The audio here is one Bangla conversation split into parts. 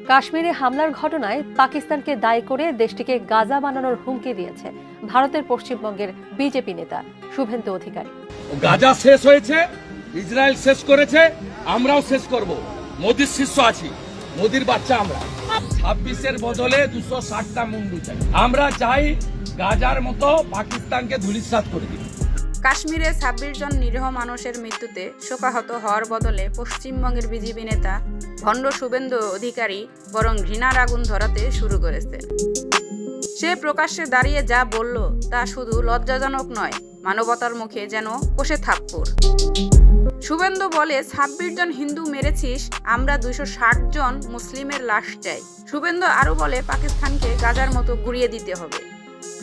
কাশ্মীরে হামলার ঘটনায় পাকিস্তানকে দায়ী করে দেশটিকে গাজা বানানোর হুমকি দিয়েছে ভারতের পশ্চিমবঙ্গের বিজেপি নেতা শুভেন্দু অধিকারী। গাজা শেষ হয়েছে, ইসরায়েল শেষ করেছে, আমরাও শেষ করব। মোদির শিষ্য আছি, মোদির বাচ্চা আমরা। 26-এর বদলে 260টা মুন্ডু চাই। আমরা চাই গাজার মতো পাকিস্তানকে ধূলিসাৎ করে দিই। কাশ্মীরে 26 জন নিরীহ মানুষের মৃত্যুতে শোকাহত হওয়ার বদলে পশ্চিমবঙ্গের বিজেপি নেতা ভণ্ড শুভেন্দু অধিকারী বরং ঘৃণার আগুন ধরাতে শুরু করেছে। সে প্রকাশ্যে দাঁড়িয়ে যা বলল তা শুধু লজ্জাজনক নয়, মানবতার মুখে যেন কষে থাপ্পড়। শুভেন্দু বলে, 26 জন হিন্দু মেরেছিস, আমরা 260 জন মুসলিমের লাশ চাই। শুভেন্দু আরো বলে, পাকিস্তানকে গাজার মতো গুড়িয়ে দিতে হবে।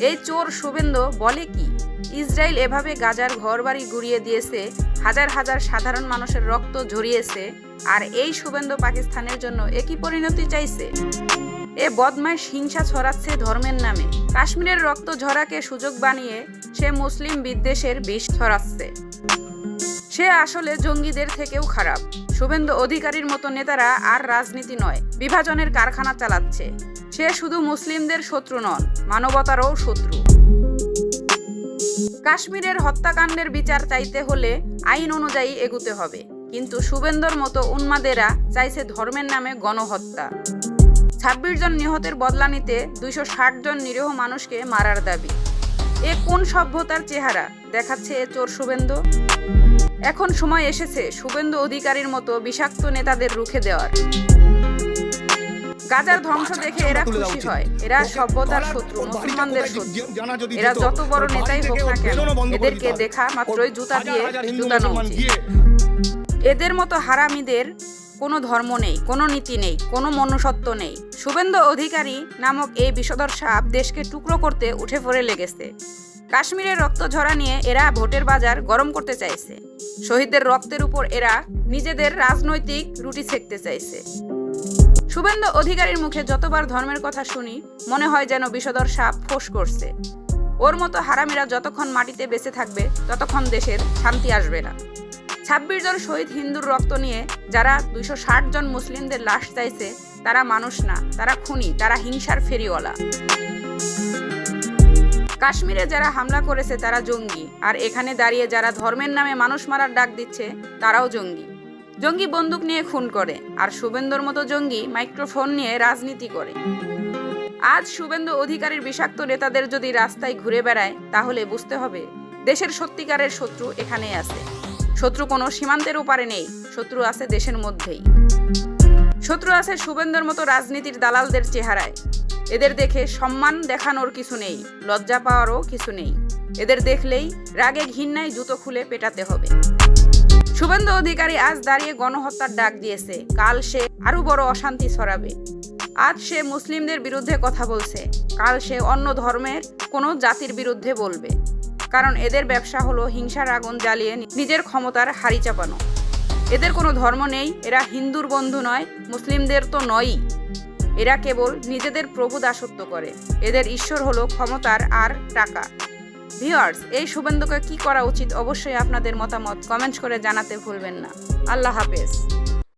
এই চোর শুভেন্দু বলে কি, ইসরায়েল এভাবে গাজার ঘরবাড়ি গুড়িয়ে দিয়েছে, হাজার হাজার সাধারণ মানুষের রক্ত ঝরিয়েছে, আর এই শুভেন্দু পাকিস্তানের জন্য একই পরিণতি চাইছে। এ বদমাইশ হিংসা ছড়াচ্ছে ধর্মের নামে। কাশ্মীরের রক্ত ঝরাকে সুযোগ বানিয়ে সে মুসলিম বিদ্বেষের বিষ ছড়াচ্ছে। সে আসলে জঙ্গিদের থেকেও খারাপ। শুভেন্দু অধিকারীর মতো নেতারা আর রাজনীতি নয়, বিভাজনের কারখানা চালাচ্ছে। সে শুধু মুসলিমদের শত্রু নন, মানবতারও শত্রু। কাশ্মীরের হত্যাকাণ্ডের বিচার চাইতে হলে আইন অনুযায়ী এগুতে হবে, কিন্তু শুভেন্দুর মতো উন্মাদেরা চাইছে ধর্মের নামে গণহত্যা। 26 জন নিহতের বদলা নিতে 260 জন নিরীহ মানুষকে মারার দাবি। এ কোন সভ্যতার চেহারা দেখাচ্ছে এ চোর শুভেন্দু? এখন সময় এসেছে শুভেন্দু অধিকারীর মতো বিষাক্ত নেতাদের রুখে দেওয়ার। গাজার ধ্বংস দেখে এরা খুশি হয়। এরা সভ্যতার শত্রু, মুসলমানদের শত্রু। এরা যত বড় নেতাই হোক না কেন, এদেরকে দেখা মাত্রই জুতা দিয়ে জুতানো উচিত। এদের মতো হারামিদের কোনো ধর্ম নেই, কোনো নীতি নেই, কোনো মনুষ্যত্ব নেই। শুভেন্দু অধিকারী নামক এই বিষধর সাপ দেশকে টুকরো করতে উঠে পড়ে লেগেছে। কাশ্মীরের রক্ত ঝরা নিয়ে এরা ভোটের বাজার গরম করতে চাইছে। শহীদদের রক্তের উপর এরা নিজেদের রাজনৈতিক রুটি সেঁকতে চাইছে। শুভেন্দু অধিকারীর মুখে যতবার ধর্মের কথা শুনি, মনে হয় যেন বিষধর সাপ ফোঁস করছে। ওর মতো হারামিরা যতক্ষণ মাটিতে বেঁচে থাকবে, ততক্ষণ দেশের শান্তি আসবে না। 26 জন শহীদ হিন্দুর রক্ত নিয়ে যারা 260 জন মুসলিমদের লাশ চাইছে, তারা মানুষ না, তারা খুনি, তারা হিংসার ফেরিওয়ালা। কাশ্মীরে যারা হামলা করেছে তারা জঙ্গি, আর এখানে দাঁড়িয়ে যারা ধর্মের নামে মানুষ মারার ডাক দিচ্ছে তারাও জঙ্গি। জঙ্গি বন্দুক নিয়ে খুন করে, আর শুভেন্দুর মতো জঙ্গি মাইক্রোফোন নিয়ে রাজনীতি করে। আজ শুভেন্দু অধিকারীর বিষাক্ত নেতাদের যদি রাস্তায় ঘুরে বেড়ায়, তাহলে বুঝতে হবে দেশের সত্যিকারের শত্রু এখানেই আছে। শত্রু কোনো সীমান্তের ওপারে নেই, শত্রু আছে দেশের মধ্যেই। শত্রু আছে শুভেন্দুর মতো রাজনীতির দালালদের চেহারায়। এদের দেখে সম্মান দেখানোর কিছু নেই, লজ্জা পাওয়ারও কিছু নেই। এদের দেখলেই রাগে ঘৃণায় জুতো খুলে পেটাতে হবে। শুভেন্দু অধিকারী আজ দাঁড়িয়ে গণহত্যার ডাক দিয়েছে, কাল সে আরো বড় অশান্তি ছড়াবে। আজ সে মুসলিমদের বিরুদ্ধে কথা বলছে, কাল সে অন্য ধর্মের কোনো জাতির বিরুদ্ধে বলবে। কারণ এদের ব্যবসা হলো হিংসার আগুন জ্বালিয়ে নিজের ক্ষমতার হাড়ি চাপানো। এদের কোনো ধর্ম নেই, এরা হিন্দুর বন্ধু নয়, মুসলিমদের তো নয়ই। এরা কেবল নিজেদের প্রভু দাসত্ব করে। এদের ঈশ্বর হলো ক্ষমতার আর টাকা। ভিউয়ার্স, এই শুভেন্দুকে কি করা উচিত অবশ্যই আপনাদের মতামত কমেন্ট করে জানাতে ভুলবেন না। আল্লাহ হাফেজ।